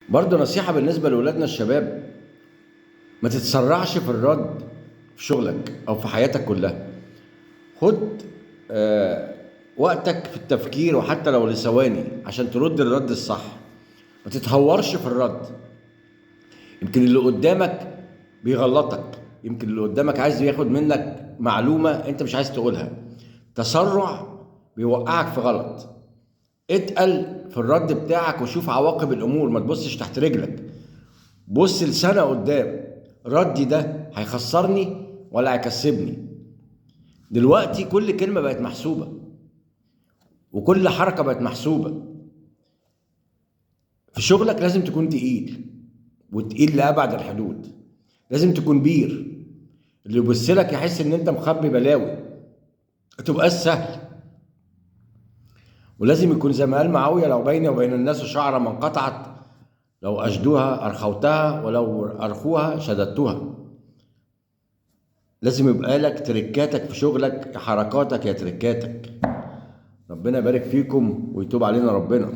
برضه نصيحة بالنسبة لأولادنا الشباب: ما تتسرعش في الرد في شغلك أو في حياتك كلها. خد آه وقتك في التفكير، وحتى لو لثواني، عشان ترد الرد الصح. ما تتهورش في الرد. يمكن اللي قدامك بيغلطك، يمكن اللي قدامك عايز ياخد منك معلومة انت مش عايز تقولها. تسرع بيوقعك في غلط. اتقل في الرد بتاعك وشوف عواقب الامور، ما تبصش تحت رجلك، بص لسنة قدام. ردي ده هيخسرني ولا هيكسبني؟ دلوقتي كل كلمة بقت محسوبة، وكل حركة بقت محسوبة. في شغلك لازم تكون تقيل، وتقيل لأبعد الحدود. لازم تكون بير، اللي يبص لك يحس ان انت مخبي بلاوي، ما تبقاش سهل. ولازم يكون زي ما قال معاوية: لو بيني وبين الناس شعرة ما انقطعت، لو أشدوها أرخوتها، ولو أرخوها شددتها. لازم يبقى لك تركاتك في شغلك، يا حركاتك يا تركاتك. ربنا يبارك فيكم ويتوب علينا ربنا.